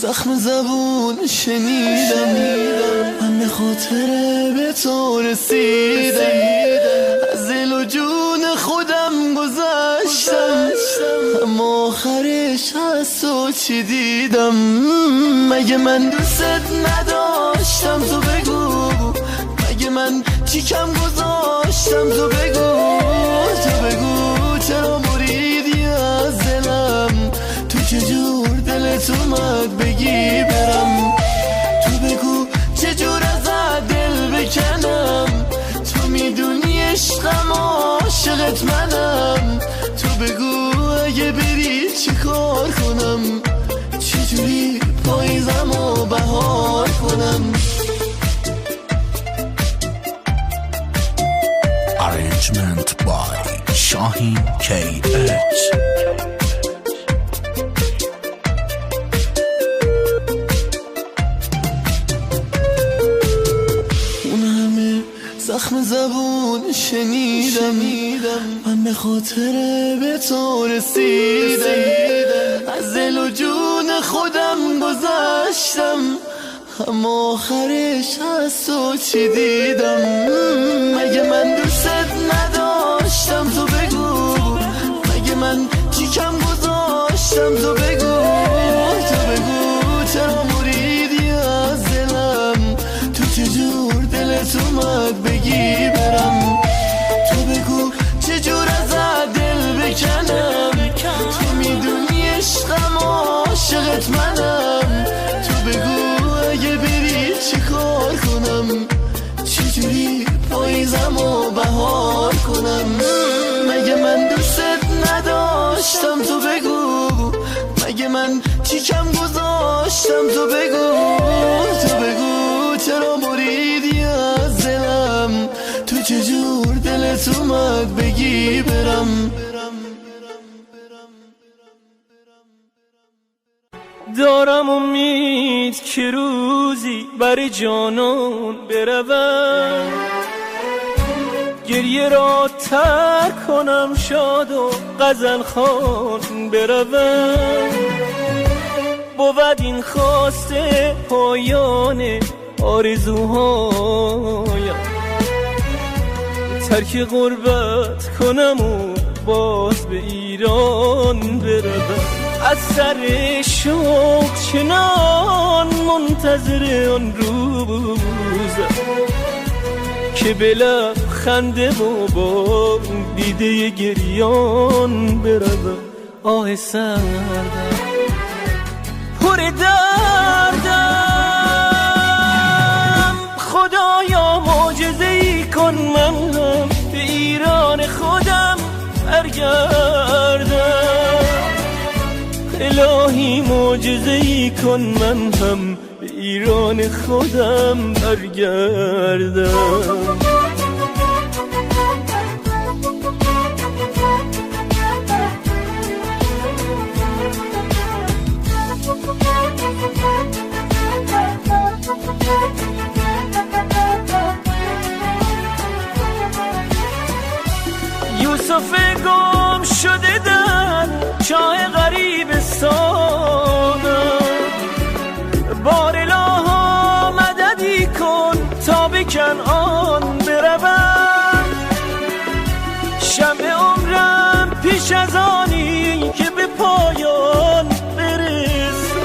زخم زبون شنیدم، من به خاطر به تو رسیدم، از دل و جون خودم گذشتم، اما آخرش از تو چی دیدم؟ مگه من دوست نداشتم؟ تو بگو، مگه من چی کم گذاشتم؟ تو بگو، تو بگو چرا مریدی از دلم؟ تو چجور دلت اومد بگی برم؟ تو بگو چجور از دل بکنم؟ تو میدونی عشقم عاشقت منم، تو بگو اگه بری چی کار کنم؟ چجوری پاییزم و بهار کنم؟ Arrangement by Shahin KH. اون همه زخم زبون شنیدم، من به خاطر به تو رسیدم، از دل و جون خودم گذشتم، اما آخرش از تو چی دیدم؟ مگه من دوست نداشتم؟ تو بگو، مگه من چی کم گذاشتم؟ تو بگو، تو بگو چرا مریدی از دلم؟ تو چجور دلت اومد بگی برم؟ تو بگو چجور از دل بکنم؟ تو میدونی عشقم عاشقت منم، تو بگو اگه بری چی کار کنم؟ چجوری پاییزم و بهار کنم؟ مگه من دوست نداشتم؟ تو بگو، مگه من چی کم گذاشتم؟ تو بگو، تو بگو چرا مریدی از دلم؟ تو چجور دلت اومد بگی برم؟ دارم امید که روزی بر جانان بروم، گریه را ترک کنم، شاد و غزل خوان بروم. بود این خواسته پایان آرزوهایم، ترک غربت کنم و باز به ایران بروم. از سر شوق چنان منتظر آن روزم که به لب خنده و با دیده گریان بروم. آه سردم پر دردم، خدایا معجزه‌ای کن من هم به ایران خودم برگردم. الهی معجزه‌ای کن من هم به ایران خودم برگردم. یوسف گم شده در چاه غریبستانم، بار الها مددی کن تا به کنعان بروم. شمع عمرم پیش از آنی که به پایان برسم،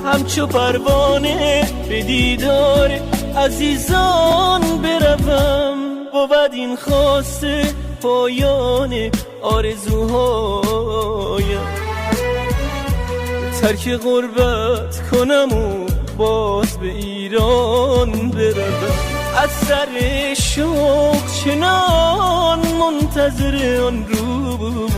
همچو پروانه به دیدار عزیزان بروم. بود این خواسته پایان آرزوهایم، ترک غربت کنم و باز به ایران بروم. از سر شوق چنان منتظر آن روزم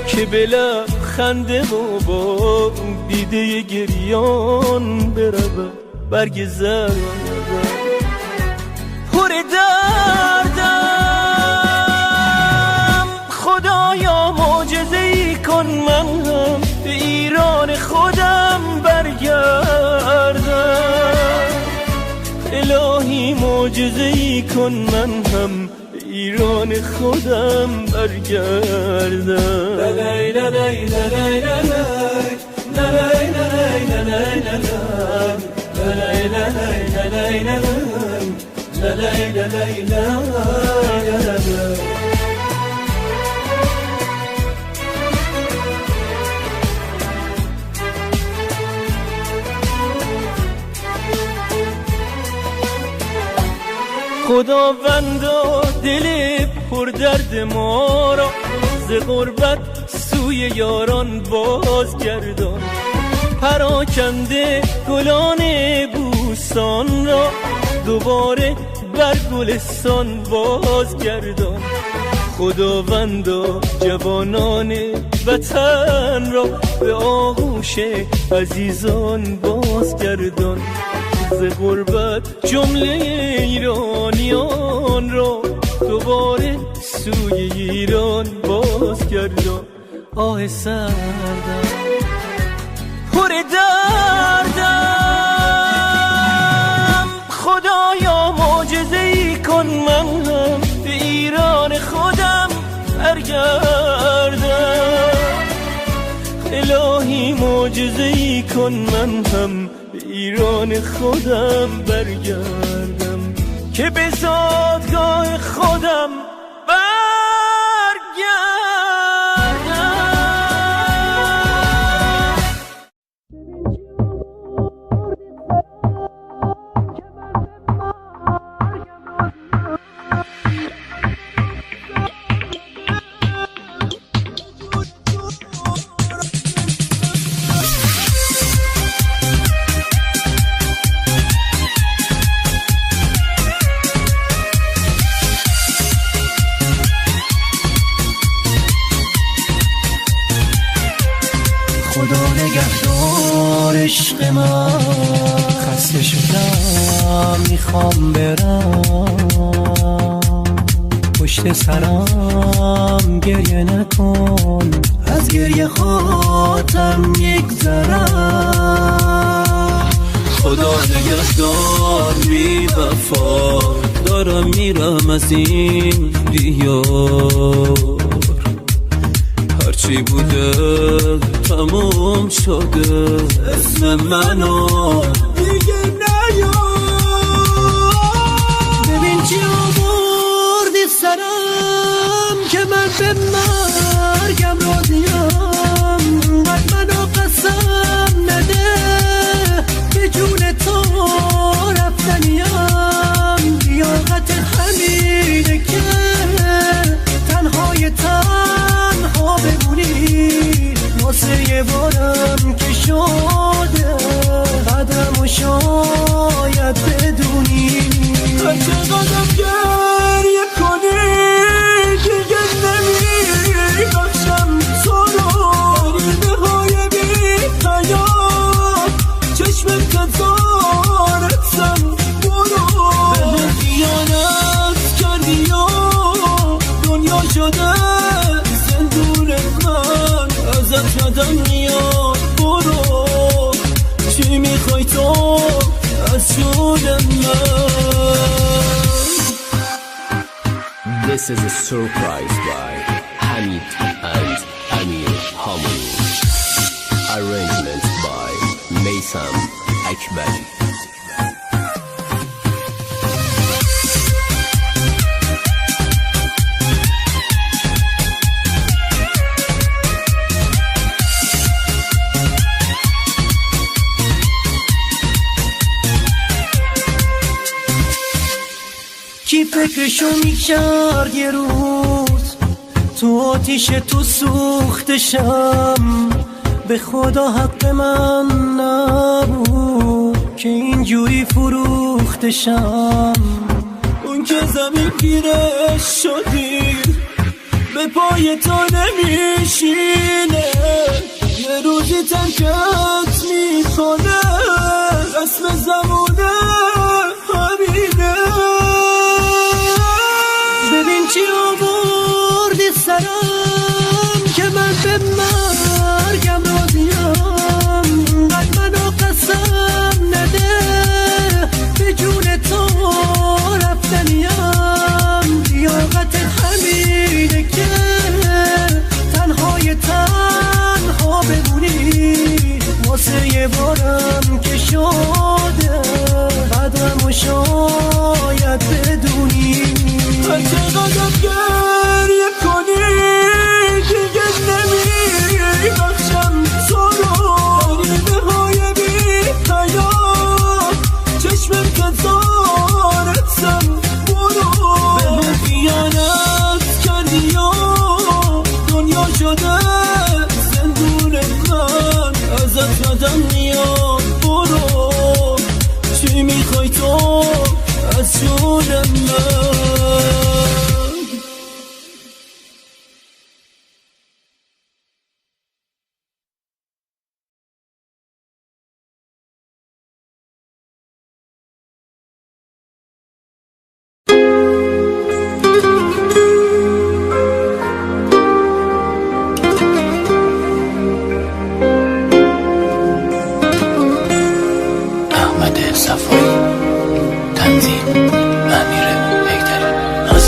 که به لب خنده و با دیده گریان بروم. برگ زردم پر دردم، خدایا معجزه‌ای کن من هم به ایران خودم برگردم. الهی معجزه‌ای کن من هم به ایران ایران خودم برگردم. للی للی للی خداوندا دل پر درد ما را ز غربت سوی یاران بازگردان. پراکنده گلان بوستان را دوباره بر گلستان بازگردان. خداوندا جوانان وطن را به آغوش عزیزان بازگردان. ز غربت جمله ایرانیان را دوباره سوی ایران بازگردان. آه سردم پر دردم، خدایا معجزه‌ای کن من هم به ایران خودم برگردم. الهی معجزه‌ای کن من هم به ایران خودم برگردم، که به زادگاه خودم خدا نگهدار عشق من، خسته شدم میخوام برم. پشت سرم گریه نکن، از گریه خاطرم یگذرم. خدا نگهدار بی وفا، دارم میرم از این دیار. هرچی بوده تموم شده، اسم منو دیگه نیار. ببین چی آوردی سرم که من به مرگم راضیم. قد منو قسم نده به جون تو رفتنیم. لیاقت همینه که تنهای تنها بمونی. واسه یه بارم که شده قدرمو شاید بدونی. هر چقدرم گریه کنی دیگه نمیبخشم تو رو. گریه های بی حیات چشمت تزارتم برو. به خیانت کردی و دنیا شده زندون من، ازت یادم میاد برو. چی میخوای تو از جون من؟ This is a surprise by Hamid and Amir Hamid. Arrangement by Maysam Akbari. کی فکرشو میکرد یه روز تو آتیش تو سوختشم. به خدا حق من نبود که اینجوری فروختشم. اون که زمین گیرش شدی به پای تو نمیشینه. یه روزی ترکت میکنه، رسم زمونه همینه. ببین چی آوردی سرم که من به مرگم راضیم. قد منو قسم نده به جون تو رفتنیم. لیاقت حسودم من.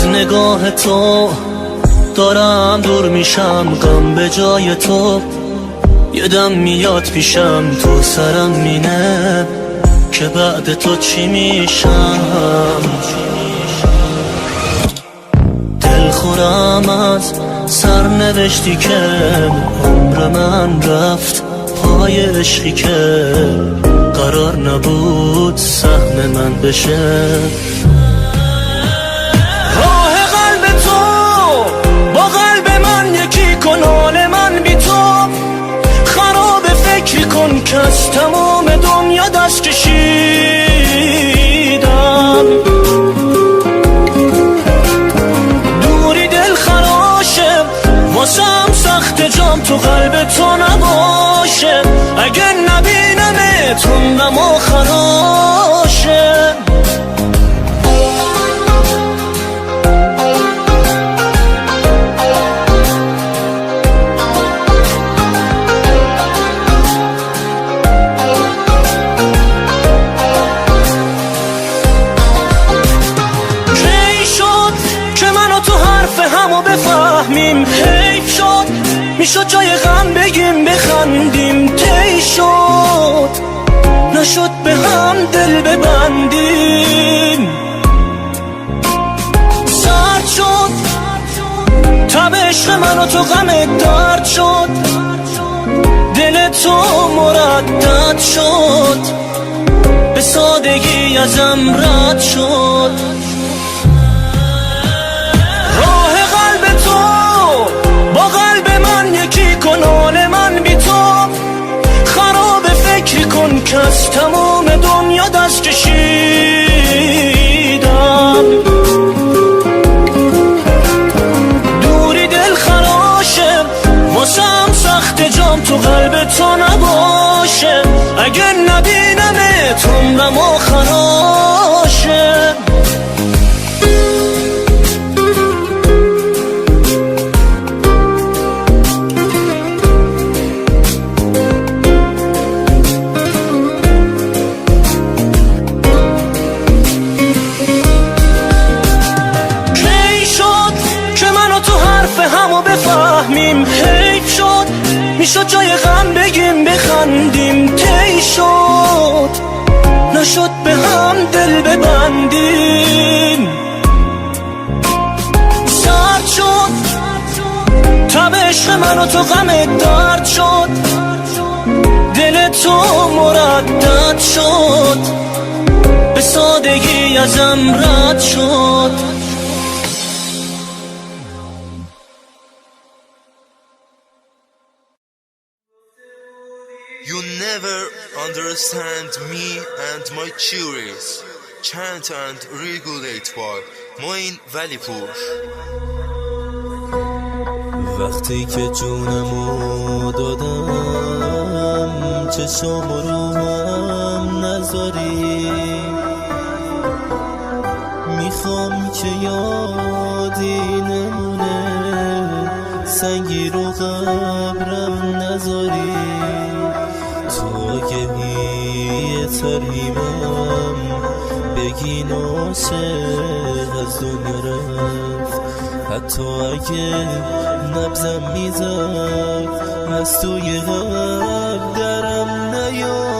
نگاه تو دارم دور میشم، غم به جای تو یه دم میاد پیشم، تو سرم مینه که بعد تو چی میشم. دل خورم از سرنوشتی که عمر من رفت پای عشقی که قرار نبود سهم من بشه. کنال من بی تو خراب فکر کن که از تمام دنیا دست کشیدم. دوری دل خراشه واسم سخت جام تو قلب تو نباشه، اگه نبینمت عمرم آخراشه. بفهمیم حیف شد، میشد جای غم بگیم بخندیم، طی شد نشد به هم دل ببندیم. سرد شد تب عشق من و تو غم درد شد، دل تو مردد شد به سادگی ازم رد شد. با قلب من یکی کن حال من بی تو خراب فکر کن که از تمام دنیا دست کشیدم. دوری دل خراشه واسم سخت جام تو قلب تو نباشه، اگه نبینمت عمرم آخراشه. بفهمیم حیف شد، میشد جای غم بگیم بخندیم، طی شد نشد به هم دل ببندیم. سرد شد تب عشق من و تو غم درد شد، دل تو مردد شد به سادگی ازم رد شد. You never understand me and my theories. Chant and regulate by Moin Valipur. وقتی که جونمو دادم چشم رو هم نذاری، میخوام که یادی نمونه سنگی رو قبرم نذاری. تو آگهی تریمم بگی ناشق از دنیا رفت، حتی اگه نبزم میزد از توی قلب درم نیاد.